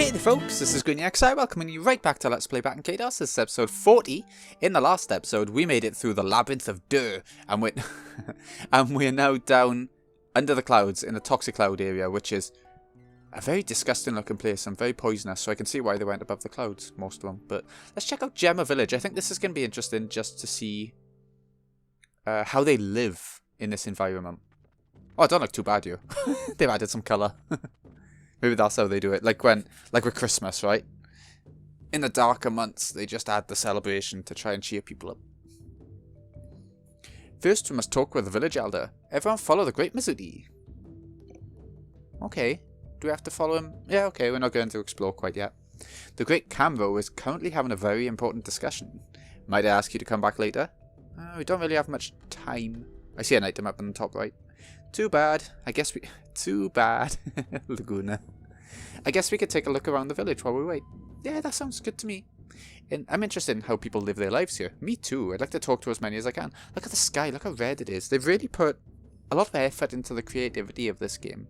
Hey there folks, this is GreenXI welcoming you right back to Let's Play Baten Kaitos. This is episode 40. In the last episode, we made it through the Labyrinth of Dur, and we're now down under the clouds in the Toxic Cloud area, which is a very disgusting looking place and very poisonous, so I can see why they went above the clouds, most of them. But let's check out Gemma Village. I think this is going to be interesting just to see how they live in this environment. Oh, it don't look too bad here. They've added some colour. Maybe that's how they do it. Like with Christmas, right? In the darker months, they just add the celebration to try and cheer people up. First, we must talk with the village elder. Everyone follow the Great Mizuti. Okay. Do we have to follow him? Yeah, okay. We're not going to explore quite yet. The Great Kamroh is currently having a very important discussion. Might I ask you to come back later? We don't really have much time. I see an item up in the top right. Too bad. Too bad. Laguna. I guess we could take a look around the village while we wait. Yeah, that sounds good to me. And I'm interested in how people live their lives here. Me too. I'd like to talk to as many as I can. Look at the sky. Look how red it is. They've really put a lot of effort into the creativity of this game.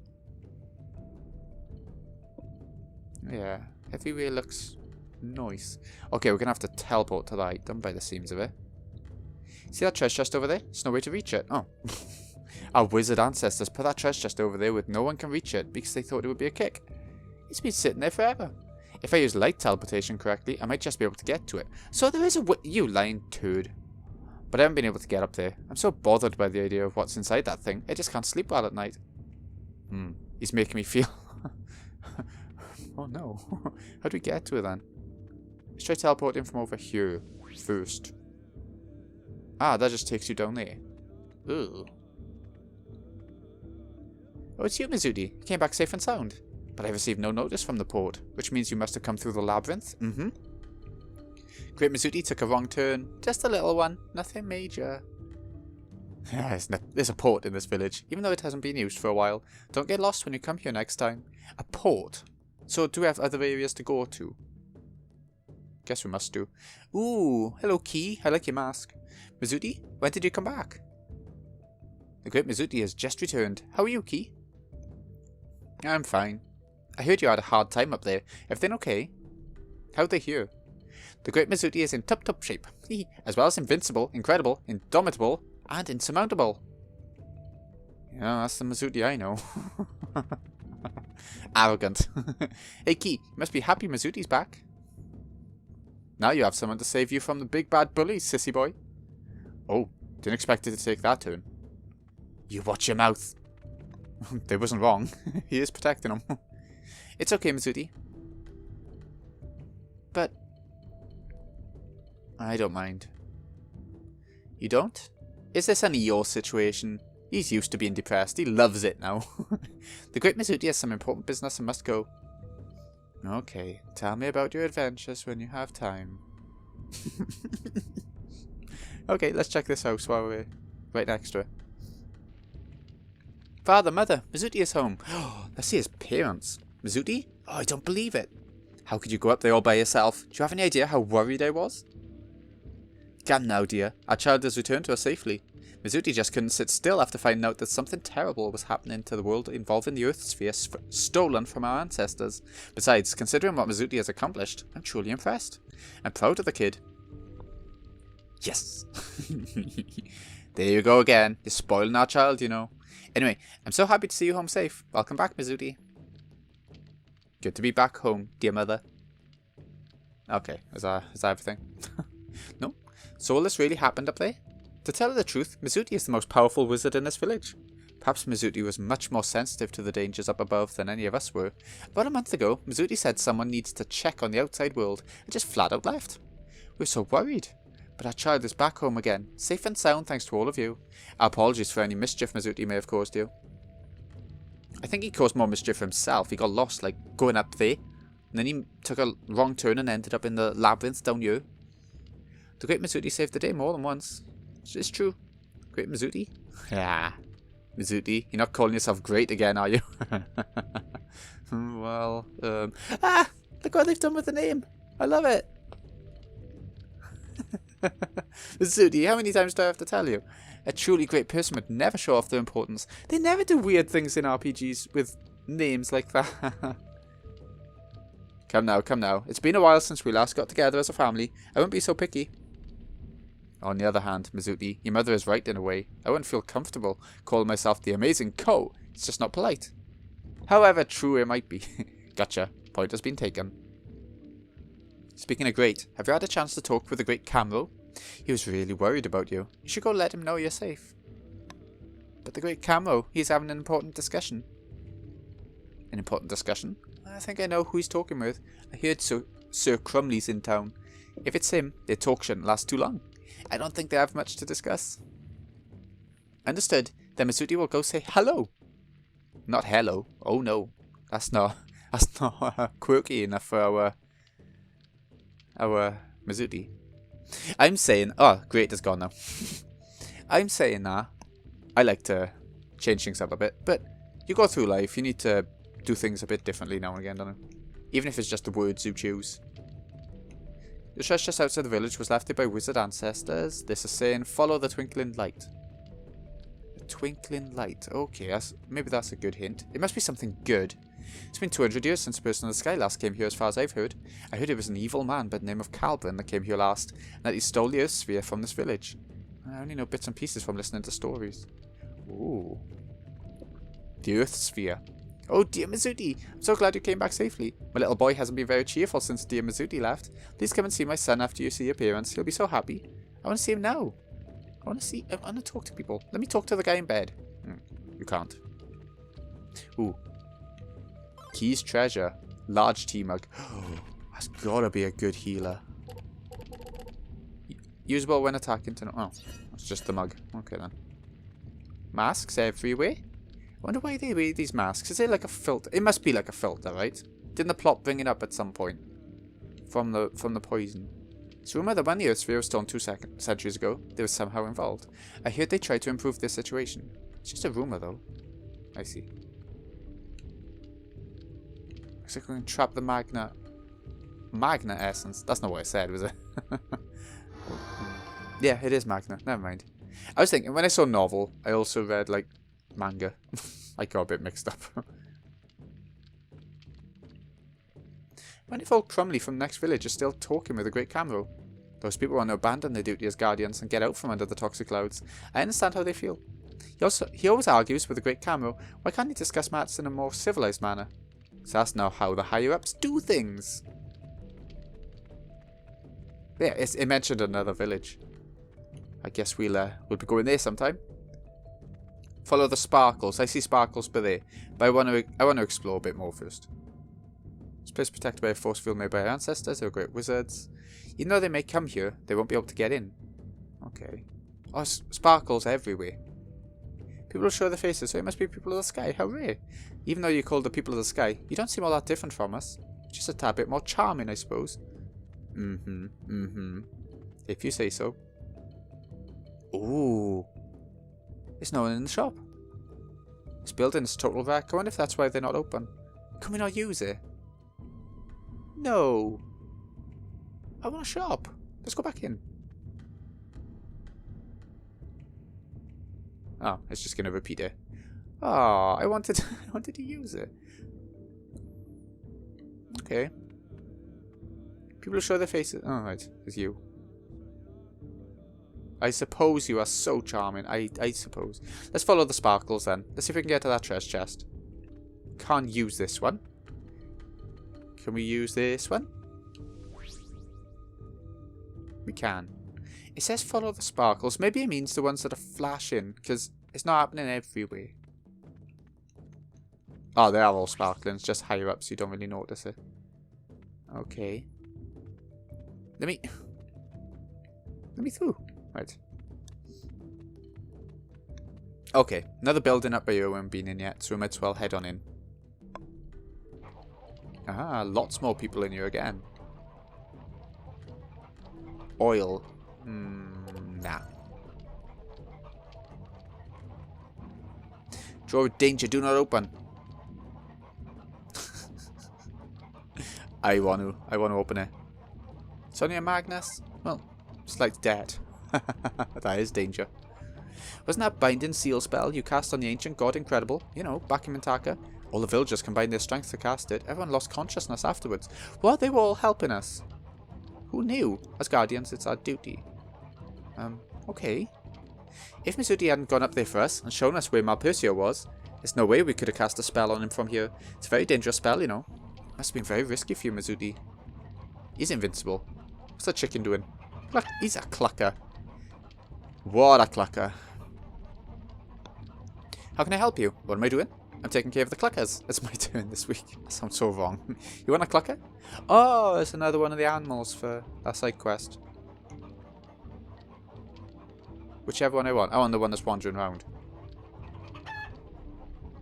Yeah. Everywhere looks nice. Okay, we're going to have to teleport to the item by the seams of it. See that treasure chest over there? There's no way to reach it. Oh. Our wizard ancestors put that treasure chest over there with no one can reach it because they thought it would be a kick. It's been sitting there forever. If I use light teleportation correctly, I might just be able to get to it. So there is you lying turd. But I haven't been able to get up there. I'm so bothered by the idea of what's inside that thing. I just can't sleep well at night. He's making me feel... Oh no. How do we get to it then? Let's try teleporting from over here first. Ah, that just takes you down there. Ugh. Oh, it's you, Mizuti. You came back safe and sound. But I received no notice from the port, which means you must have come through the labyrinth. Great Mizuti took a wrong turn. Just a little one. Nothing major. There's a port in this village, even though it hasn't been used for a while. Don't get lost when you come here next time. A port? So do we have other areas to go to? Guess we must do. Ooh, hello Key. I like your mask. Mizuti, when did you come back? The Great Mizuti has just returned. How are you, Key? I'm fine. I heard you had a hard time up there. Everything okay? How'd they hear? The Great Mizuti is in top shape, as well as invincible, incredible, indomitable, and insurmountable. Yeah, that's the Mizuti I know. Arrogant. Hey Key, you must be happy Mizuti's back. Now you have someone to save you from the big bad bullies, sissy boy. Oh, didn't expect it to take that turn. You watch your mouth. They wasn't wrong. He is protecting him. It's okay, Mizuti. But... I don't mind. You don't? Is this an Eeyore situation? He's used to being depressed. He loves it now. The Great Mizuti has some important business and must go. Okay, tell me about your adventures when you have time. Okay, let's check this house while we're right next to it. Father, Mother, Mizuti is home. Let's see his parents. Mizuti? Oh, I don't believe it. How could you go up there all by yourself? Do you have any idea how worried I was? Come now, dear. Our child has returned to us safely. Mizuti just couldn't sit still after finding out that something terrible was happening to the world involving the Earth sphere stolen from our ancestors. Besides, considering what Mizuti has accomplished, I'm truly impressed. I'm proud of the kid. Yes. There you go again. You're spoiling our child, you know. Anyway, I'm so happy to see you home safe. Welcome back, Mizuti. Good to be back home, dear mother. Okay, is that everything? No? So all this really happened up there? To tell you the truth, Mizuti is the most powerful wizard in this village. Perhaps Mizuti was much more sensitive to the dangers up above than any of us were. About a month ago, Mizuti said someone needs to check on the outside world and just flat out left. We were so worried. But our child is back home again, safe and sound thanks to all of you. Our apologies for any mischief Mizuti may have caused you. I think he caused more mischief himself. He got lost, like, going up there. And then he took a wrong turn and ended up in the labyrinth down here. The Great Mizuti saved the day more than once. It's true. Great Mizuti? Yeah. Mizuti, you're not calling yourself great again, are you? Well, look what they've done with the name. I love it. Mizuti, how many times do I have to tell you? A truly great person would never show off their importance. They never do weird things in RPGs with names like that. Come now, come now. It's been a while since we last got together as a family. I won't be so picky. On the other hand, Mizuti, your mother is right in a way. I wouldn't feel comfortable calling myself the amazing Ko. It's just not polite. However true it might be. Gotcha. Point has been taken. Speaking of great, have you had a chance to talk with the great Kamroh? He was really worried about you. You should go let him know you're safe. But the great Kamroh, he's having an important discussion. An important discussion? I think I know who he's talking with. I heard Sir Crumley's in town. If it's him, their talk shouldn't last too long. I don't think they have much to discuss. Understood. Then Mizuti will go say hello. Not hello. Oh no. That's not quirky enough for our Mizuti. I'm saying... Oh, great, it's gone now. I'm saying that I like to change things up a bit, but you go through life, you need to do things a bit differently now and again, don't you? Even if it's just the words you choose. The treasure just outside the village was left there by wizard ancestors. This is saying, follow the twinkling light. The twinkling light. Okay, maybe that's a good hint. It must be something good. It's been 200 years since the person in the sky last came here as far as I've heard. I heard it was an evil man by the name of Calvin that came here last, and that he stole the Earth Sphere from this village. I only know bits and pieces from listening to stories. Ooh. The Earth Sphere. Oh dear Mizuti, I'm so glad you came back safely. My little boy hasn't been very cheerful since dear Mizuti left. Please come and see my son after you see your parents. He'll be so happy. I want to see him now. I want to talk to people. Let me talk to the guy in bed. You can't. Ooh. Keys treasure. Large tea mug. That's gotta be a good healer. Usable when attacking to... Oh, it's just the mug. Okay then. Masks everywhere. I wonder why they wear these masks. Is it like a filter? It must be like a filter, right? Didn't the plot bring it up at some point? From the poison. It's rumored that when the Earth Sphere was stolen 2 centuries ago, they were somehow involved. I heard they tried to improve their situation. It's just a rumor though. I see. Looks like we can trap the Magna essence. That's not what I said, was it? Yeah, it is Magna. Never mind. I was thinking, when I saw novel, I also read, like, manga. I got a bit mixed up. When if old Crumley from the next village is still talking with the great Kamroh? Those people want to abandon their duty as guardians and get out from under the toxic clouds. I understand how they feel. He always argues with the great Kamroh. Why can't he discuss matters in a more civilized manner? So that's now how the higher-ups do things. Yeah, it mentioned another village. I guess we'll be going there sometime. Follow the sparkles. I see sparkles by there, but I want to explore a bit more first. This place is protected by a force field made by our ancestors. They were great wizards. Even though they may come here, they won't be able to get in. Okay. Oh, sparkles everywhere. People will show their faces, so it must be people of the sky. How rare. Even though you're called the people of the sky, you don't seem all that different from us. Just a tad bit more charming, I suppose. If you say so. Ooh. There's no one in the shop. This building is a total wreck. I wonder if that's why they're not open. Can we not use it? No. I want a shop. Let's go back in. Oh, it's just going to repeat it. Oh, I wanted to use it. Okay. People show their faces. Oh, right. It's you. I suppose you are so charming. I suppose. Let's follow the sparkles then. Let's see if we can get to that treasure chest. Can't use this one. Can we use this one? We can. It says follow the sparkles. Maybe it means the ones that are flashing, because it's not happening everywhere. Oh, they are all sparkling. It's just higher up, so you don't really notice it. Okay. Let me through. Right. Okay, another building up by you we haven't been in yet, so we might as well head on in. Ah, lots more people in here again. Oil. Nah. Drawer of danger, do not open. I want to open it. It's only a Magnus? Well, it's like dead. That is danger. Wasn't that binding seal spell you cast on the ancient god incredible? You know, back in Mintaka. All the villagers combined their strength to cast it. Everyone lost consciousness afterwards. What? They were all helping us. Who knew? As guardians, it's our duty. Okay. If Mizuti hadn't gone up there for us and shown us where Malpercio was, there's no way we could have cast a spell on him from here. It's a very dangerous spell, you know. Must have been very risky for you, Mizuti. He's invincible. What's that chicken doing? Look, he's a clucker. What a clucker. How can I help you? What am I doing? I'm taking care of the cluckers. It's my turn this week. That sounds so wrong. You want a clucker? Oh, it's another one of the animals for that side quest. Whichever one I want. I want the one that's wandering around.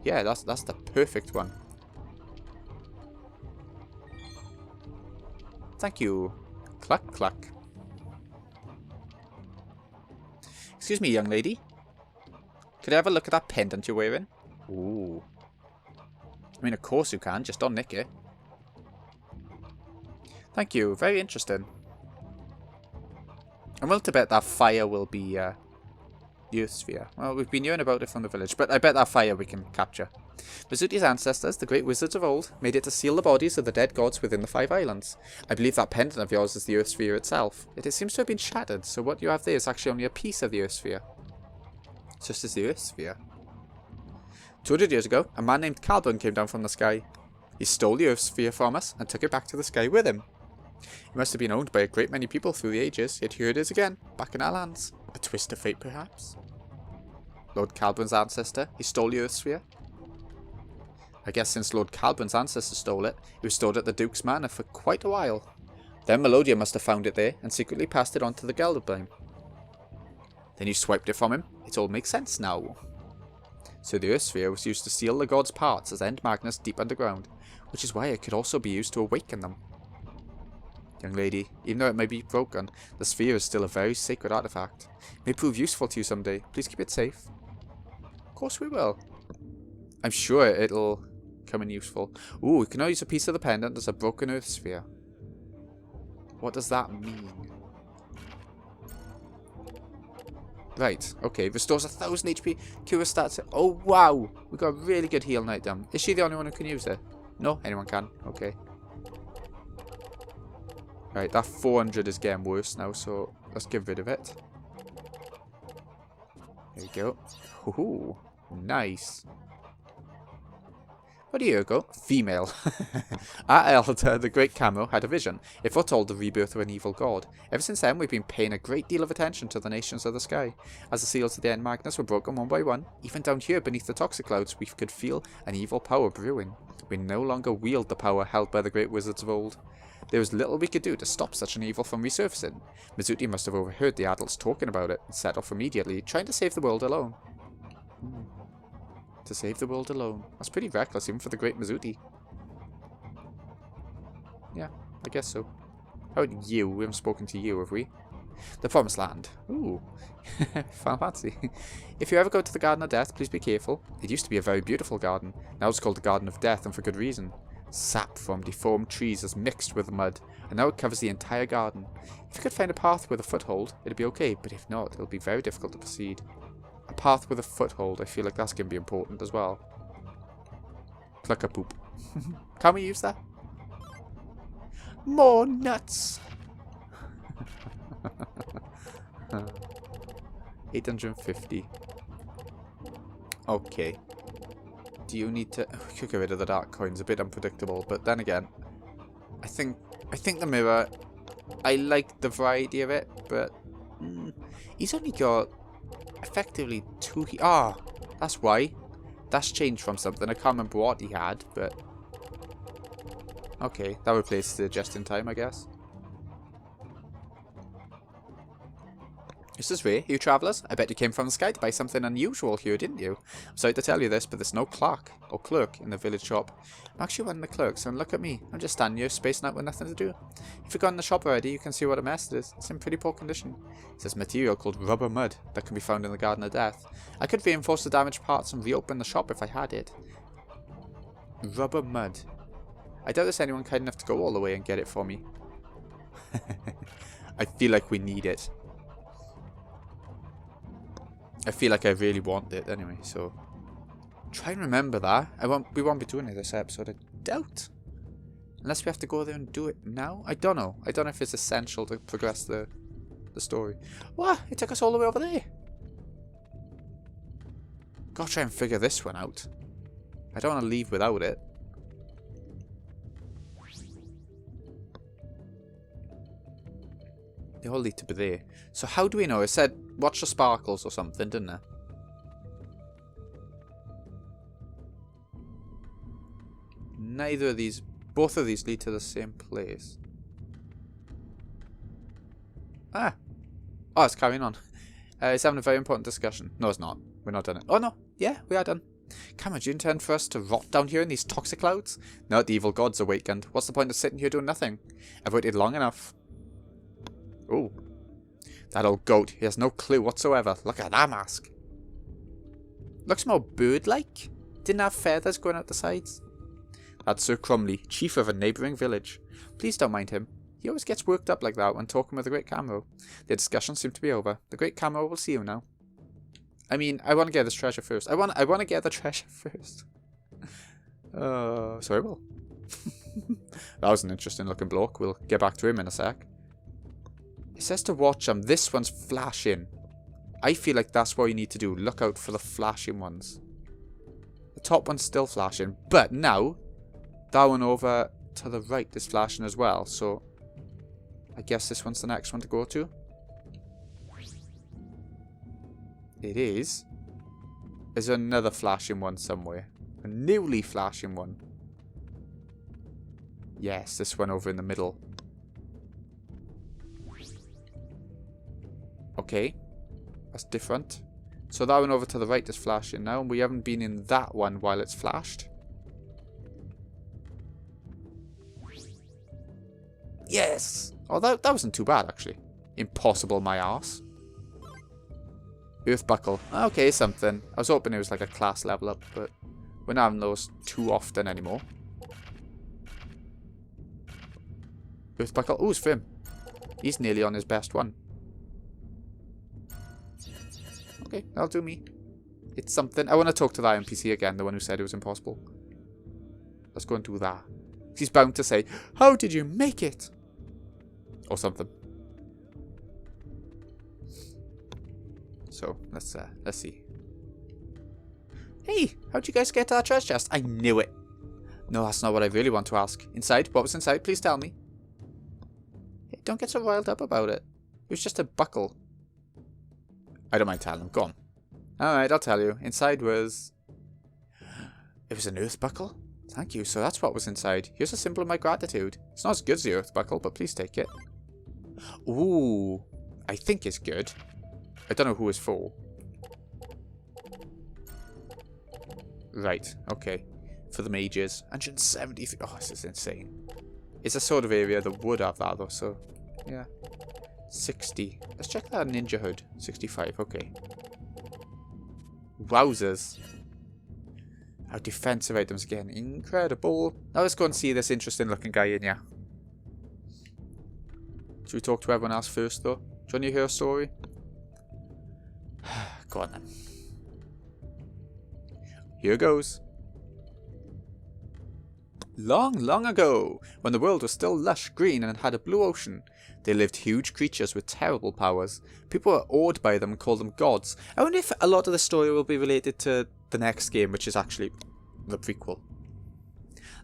Yeah, that's the perfect one. Thank you. Cluck, cluck. Excuse me, young lady. Could I have a look at that pendant you're wearing? Ooh. I mean, of course you can. Just don't nick it. Thank you. Very interesting. I'm willing to bet that fire will be the Earth Sphere. Well, we've been hearing about it from the village, but I bet that fire we can capture. Mizuti's ancestors, the great wizards of old, made it to seal the bodies of the dead gods within the 5 islands. I believe that pendant of yours is the Earth Sphere itself. It seems to have been shattered, so what you have there is actually only a piece of the Earth Sphere. It's just as the Earth Sphere. 200 years ago, a man named Calburn came down from the sky. He stole the Earth Sphere from us and took it back to the sky with him. It must have been owned by a great many people through the ages, yet here it is again, back in our lands. A twist of fate, perhaps? Lord Calburn's ancestor, he stole the Earth Sphere? I guess since Lord Calburn's ancestor stole it, it was stored at the Duke's Manor for quite a while. Then Melodia must have found it there and secretly passed it on to the Gelderblame. Then you swiped it from him. It all makes sense now. So the Earth Sphere was used to seal the gods' parts as end magnets deep underground, which is why it could also be used to awaken them. Young lady, even though it may be broken, the sphere is still a very sacred artifact. It may prove useful to you someday. Please keep it safe. Of course we will. I'm sure it'll come in useful. Ooh, we can now use a piece of the pendant as a broken Earth Sphere. What does that mean? Right, okay. Restores 1000 HP. Cure stats. Oh, wow. We got a really good heal knight down. Is she the only one who can use it? No? Anyone can? Okay. Right, that 400 is getting worse now, so let's get rid of it. There we go. Ooh, nice. About a year ago, female. Our elder, the great Kamroh, had a vision. It foretold the rebirth of an evil god. Ever since then, we've been paying a great deal of attention to the nations of the sky. As the seals of the end magnets were broken one by one, even down here beneath the toxic clouds, we could feel an evil power brewing. We no longer wield the power held by the great wizards of old. There was little we could do to stop such an evil from resurfacing. Mizuti must have overheard the adults talking about it and set off immediately, trying to save the world alone. To save the world alone. That's pretty reckless, even for the great Mizuti. Yeah, I guess so. How about you? We haven't spoken to you, have we? The Promised Land. Ooh. Fancy. If you ever go to the Garden of Death, please be careful. It used to be a very beautiful garden. Now it's called the Garden of Death, and for good reason. Sap from deformed trees is mixed with the mud, and now it covers the entire garden. If you could find a path with a foothold, it'd be okay, but if not, it'll be very difficult to proceed. A path with a foothold, I feel like that's going to be important as well. Cluck a poop. Can we use that? More nuts! 850. Okay. Do you need to... We could get rid of the dark coins. A bit unpredictable, but then again, I think the mirror. I like the variety of it, but he's only got effectively 2. That's why. That's changed from something. I can't remember what he had, but okay, that replaces the just in time, I guess. This is Ray, you travellers. I bet you came from the sky to buy something unusual here, didn't you? I'm sorry to tell you this, but there's no clerk in the village shop. I'm actually one of the clerks, and look at me. I'm just standing here, spacing out with nothing to do. If you've gone in the shop already, you can see what a mess it is. It's in pretty poor condition. It's this material called rubber mud that can be found in the Garden of Death. I could reinforce the damaged parts and reopen the shop if I had it. Rubber mud. I doubt there's anyone kind enough to go all the way and get it for me. I feel like we need it. I feel like I really want it anyway, so Try and remember that. We won't be doing it this episode, I doubt. Unless we have to go there and do it now? I don't know. I don't know if it's essential to progress the story. What? It took us all the way over there. Gotta try and figure this one out. I don't want to leave without it. They all need to be there. So how do we know? It said watch the sparkles or something, didn't it? Neither of these, both of these lead to the same place. Ah. Oh, it's carrying on. It's having a very important discussion. No, it's not. We're not done it. Oh, no. Yeah, we are done. Kamroh, do you intend for us to rot down here in these toxic clouds? Now that the evil gods awakened, what's the point of sitting here doing nothing? I've waited long enough. Oh. That old goat. He has no clue whatsoever. Look at that mask. Looks more bird-like. Didn't have feathers going out the sides. That's Sir Crumley, chief of a neighbouring village. Please don't mind him. He always gets worked up like that when talking with the Great Kamroh. The discussion seems to be over. The Great Kamroh will see you now. I mean, I want to get this treasure first. I want to get the treasure first. So I will. That was an interesting looking bloke. We'll get back to him in a sec. It says to watch them. This one's flashing. I feel like that's what you need to do. Look out for the flashing ones. The top one's still flashing. But now, that one over to the right is flashing as well. So I guess this one's the next one to go to. It is. There's another flashing one somewhere. A newly flashing one. Yes, this one over in the middle. Okay. That's different. So that one over to the right is flashing now. And we haven't been in that one while it's flashed. Yes! Oh, that wasn't too bad, actually. Impossible, my arse. Earth buckle. Okay, something. I was hoping it was like a class level up, but we're not having those too often anymore. Earth buckle. Oh, it's for him. He's nearly on his best one. Okay, that'll do me. It's something. I want to talk to that NPC again, the one who said it was impossible. Let's go and do that. He's bound to say, "How did you make it?" Or something. So, let's see. Hey, how'd you guys get to that treasure chest? I knew it. No, that's not what I really want to ask. Inside? What was inside? Please tell me. Hey, don't get so riled up about it. It was just a buckle. I don't mind telling him. Go on. Alright, I'll tell you. Inside was... It was an earth buckle? Thank you. So that's what was inside. Here's a symbol of my gratitude. It's not as good as the earth buckle, but please take it. Ooh. I think it's good. I don't know who it's for. Right. Okay. For the mages. 170... Oh, this is insane. It's a sort of area that would have that, though, so... Yeah. 60. Let's check that ninja hood. 65. Okay. Wowzers. Our defensive items again. Incredible. Now let's go and see this interesting looking guy in here. Should we talk to everyone else first, though? Do you want to hear a story? Go on, then. Here goes. Long, long ago, when the world was still lush green and had a blue ocean, there lived huge creatures with terrible powers. People were awed by them and called them gods. I wonder if a lot of the story will be related to the next game, which is actually the prequel.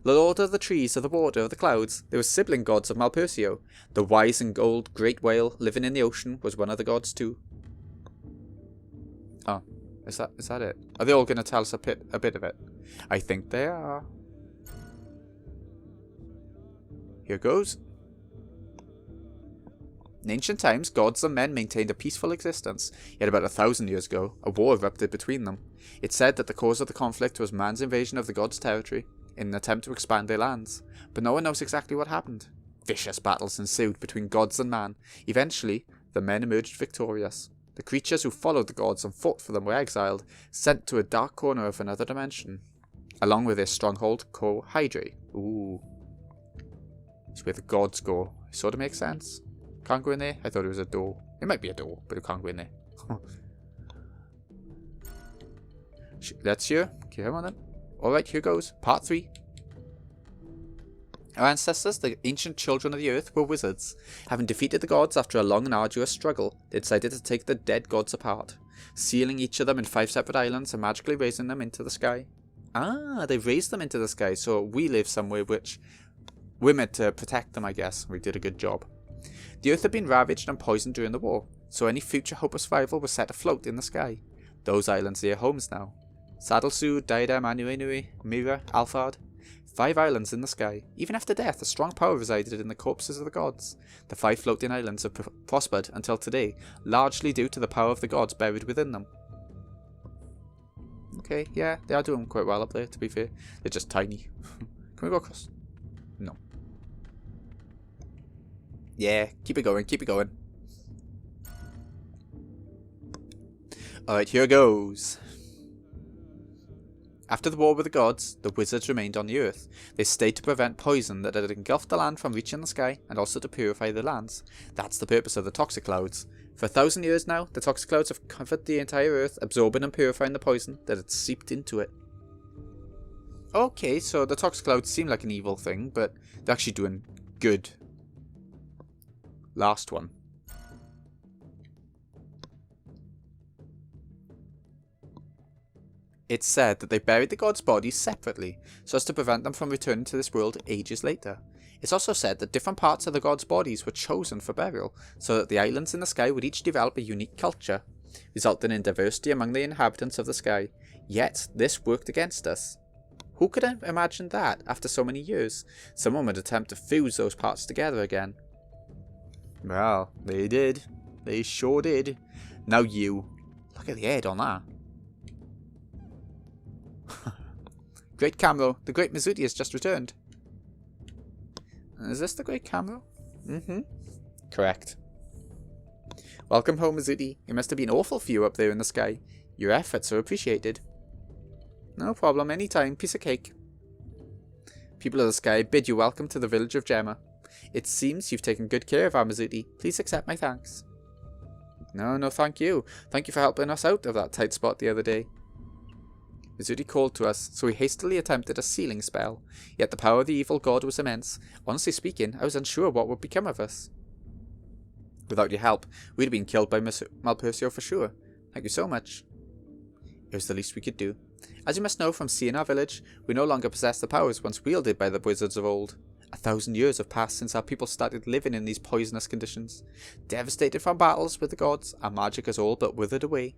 The Lord of the Trees, of the Water, of the Clouds, they were sibling gods of Malpersio. The wise and old great whale living in the ocean was one of the gods too. Oh, is that it? Are they all going to tell us a bit of it? I think they are. Here goes. In ancient times, gods and men maintained a peaceful existence, yet about 1,000 years ago, a war erupted between them. It's said that the cause of the conflict was man's invasion of the gods' territory, in an attempt to expand their lands, but no one knows exactly what happened. Vicious battles ensued between gods and man. Eventually, the men emerged victorious. The creatures who followed the gods and fought for them were exiled, sent to a dark corner of another dimension, along with their stronghold, Hydrae. Ooh. It's where the gods go. Sort of makes sense. Can't go in there? I thought it was a door. It might be a door, but you can't go in there. That's you. Okay, come on then. Alright, here goes. Part 3. Our ancestors, the ancient children of the earth, were wizards. Having defeated the gods after a long and arduous struggle, they decided to take the dead gods apart, sealing each of them in 5 separate islands and magically raising them into the sky. Ah, they raised them into the sky, so we live somewhere which we're meant to protect them, I guess. We did a good job. The earth had been ravaged and poisoned during the war, so any future hope of survival was set afloat in the sky. Those islands are your homes now. Saddlesu, Diadem, Anuenue, Mira, Alphard. 5 islands in the sky. Even after death, a strong power resided in the corpses of the gods. The 5 floating islands have prospered until today, largely due to the power of the gods buried within them. Okay, yeah, they are doing quite well up there, to be fair. They're just tiny. Can we go across? No. Yeah, keep it going, keep it going. Alright, here goes. After the war with the gods, the wizards remained on the earth. They stayed to prevent poison that had engulfed the land from reaching the sky, and also to purify the lands. That's the purpose of the toxic clouds. For 1,000 years now, the toxic clouds have covered the entire earth, absorbing and purifying the poison that had seeped into it. Okay, so the toxic clouds seem like an evil thing, but they're actually doing good. Last one. It's said that they buried the gods' bodies separately, so as to prevent them from returning to this world ages later. It's also said that different parts of the gods' bodies were chosen for burial, so that the islands in the sky would each develop a unique culture, resulting in diversity among the inhabitants of the sky. Yet, this worked against us. Who could have imagined that, after so many years, someone would attempt to fuse those parts together again? Well, they did. They sure did. Now you. Look at the head on that. Great Kamroh, the great Mizuti has just returned. Is this the great Kamroh? Mm-hmm. Correct. Welcome home, Mizuti. It must have been awful for you up there in the sky. Your efforts are appreciated. No problem, anytime. Piece of cake. People of the sky bid you welcome to the village of Gemma. It seems you've taken good care of our Mizuti. Please accept my thanks. No, thank you. Thank you for helping us out of that tight spot the other day. Mizuti called to us, so we hastily attempted a sealing spell. Yet the power of the evil god was immense. Honestly speaking, I was unsure what would become of us. Without your help, we'd have been killed by Malpersio for sure. Thank you so much. It was the least we could do. As you must know from seeing our village, we no longer possess the powers once wielded by the wizards of old. 1,000 years have passed since our people started living in these poisonous conditions. Devastated from battles with the gods, our magic has all but withered away.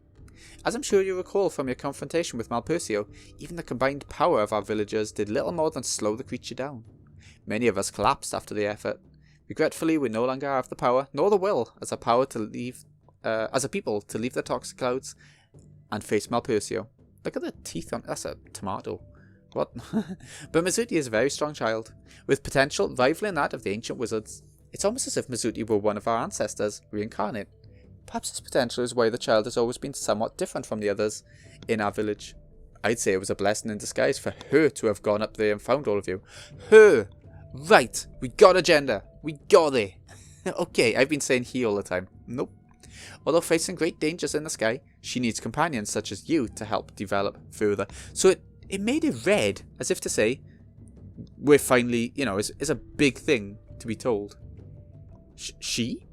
As I'm sure you recall from your confrontation with Malpersio, even the combined power of our villagers did little more than slow the creature down. Many of us collapsed after the effort. Regretfully, we no longer have the power, nor the will, as a people to leave the toxic clouds and face Malpersio. Look at the teeth on... That's a tomato. What? But Mizuti is a very strong child, with potential rivaling that of the ancient wizards. It's almost as if Mizuti were one of our ancestors, reincarnate. Perhaps this potential is why the child has always been somewhat different from the others in our village. I'd say it was a blessing in disguise for her to have gone up there and found all of you. Her! Right! We got agenda! We got it! Okay, I've been saying he all the time. Nope. Although facing great dangers in the sky, she needs companions such as you to help develop further. So it made it red, as if to say, we're finally, it's a big thing to be told. She?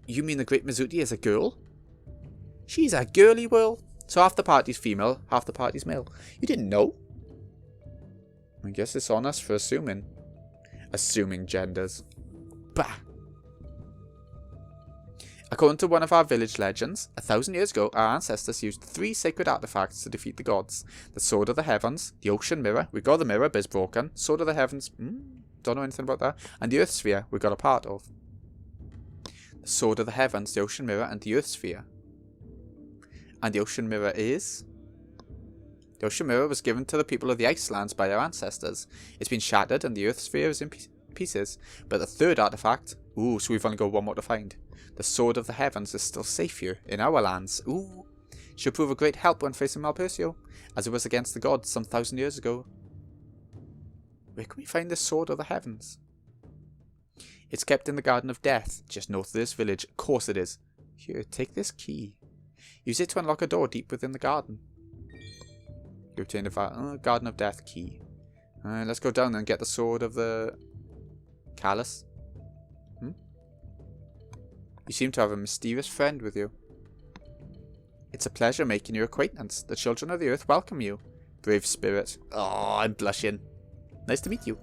You mean the great Mizuti is a girl? She's a girly girl. So half the party's female, half the party's male. You didn't know? I guess it's on us for assuming. Assuming genders. Bah! According to one of our village legends, 1,000 years ago, our ancestors used 3 sacred artifacts to defeat the gods. The Sword of the Heavens, the Ocean Mirror, we got the mirror but it's broken. Sword of the Heavens, don't know anything about that. And the Earth Sphere, we got a part of. The Sword of the Heavens, the Ocean Mirror, and the Earth Sphere. And the Ocean Mirror is... The Ocean Mirror was given to the people of the Icelands by our ancestors. It's been shattered and the Earth Sphere is in pieces. But the 3rd artifact... Ooh, so we've only got 1 more to find. The Sword of the Heavens is still safe here, in our lands. Ooh. She'll prove a great help when facing Malpersio, as it was against the gods some 1,000 years ago. Where can we find the Sword of the Heavens? It's kept in the Garden of Death, just north of this village. Of course it is. Here, take this key. Use it to unlock a door deep within the garden. You obtained a Garden of Death key. Let's go down and get the sword of the Callus. You seem to have a mysterious friend with you. It's a pleasure making your acquaintance. The children of the earth welcome you. Brave spirit. Oh, I'm blushing. Nice to meet you.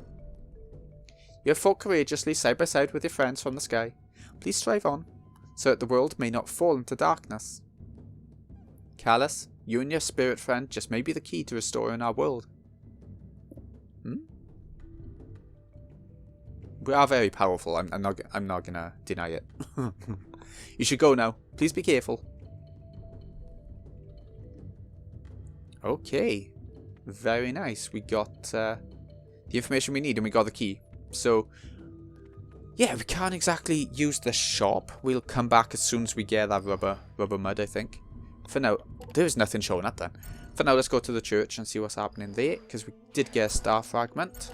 You have fought courageously side by side with your friends from the sky. Please strive on, so that the world may not fall into darkness. Callus, you and your spirit friend just may be the key to restoring our world. We are very powerful. I'm not gonna deny it. You should go now. Please be careful. Okay. Very nice. We got the information we need and we got the key. So, yeah, we can't exactly use the shop. We'll come back as soon as we get that rubber mud, I think. For now, there's nothing showing up then. For now, let's go to the church and see what's happening there, because we did get a star fragment.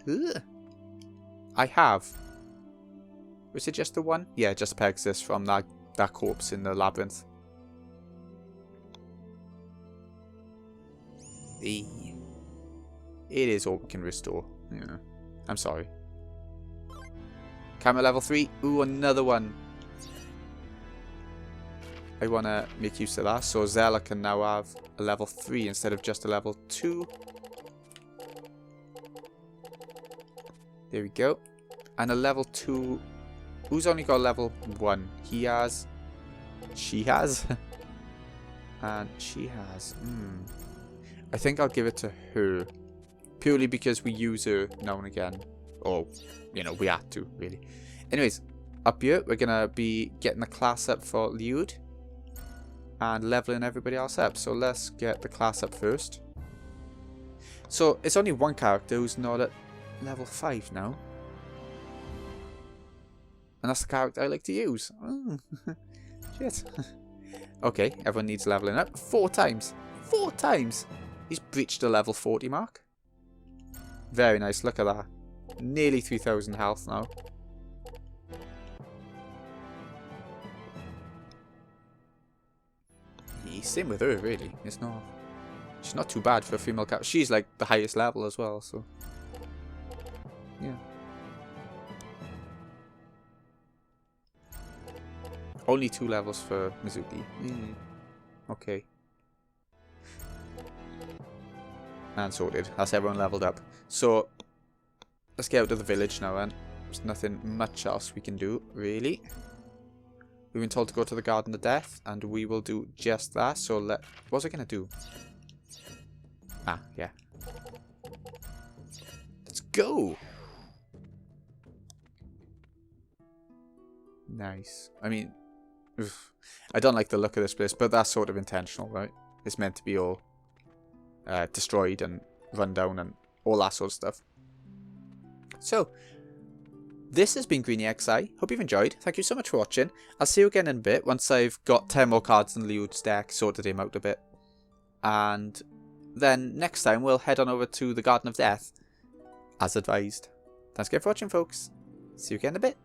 Ugh. I have. Was it just the one? Yeah, just Pegasus from that corpse in the labyrinth. It is all we can restore. Yeah. I'm sorry. Camera level 3. Ooh, another one. I want to make use of that. So Zella can now have a level 3 instead of just a level 2. There we go. And a level 2. Who's only got level 1? He has. She has. And she has. I think I'll give it to her. Purely because we use her now and again. Or, you know, we have to, really. Anyways, up here, we're going to be getting the class up for Liud. And leveling everybody else up. So let's get the class up first. So, it's only one character who's not at level 5 now. And that's the character I like to use. Shit. Okay, everyone needs leveling up. 4 times. 4 times! He's breached the level 40 mark. Very nice, look at that. Nearly 3,000 health now. Same with her, really. It's not... She's not too bad for a female character. She's like the highest level as well, so... Yeah. Only 2 levels for Mizuki. Okay. And sorted. That's everyone leveled up. So, let's get out of the village now then. There's nothing much else we can do, really. We've been told to go to the Garden of Death, and we will do just that. So, what was I going to do? Ah, yeah. Let's go! Nice. I mean, I don't like the look of this place, but that's sort of intentional, right? It's meant to be all destroyed and run down and all that sort of stuff. So, this has been GreenyXI. Hope you've enjoyed. Thank you so much for watching. I'll see you again in a bit once I've got 10 more cards in Liud's deck, sorted him out a bit. And then next time we'll head on over to the Garden of Death, as advised. Thanks again for watching, folks. See you again in a bit.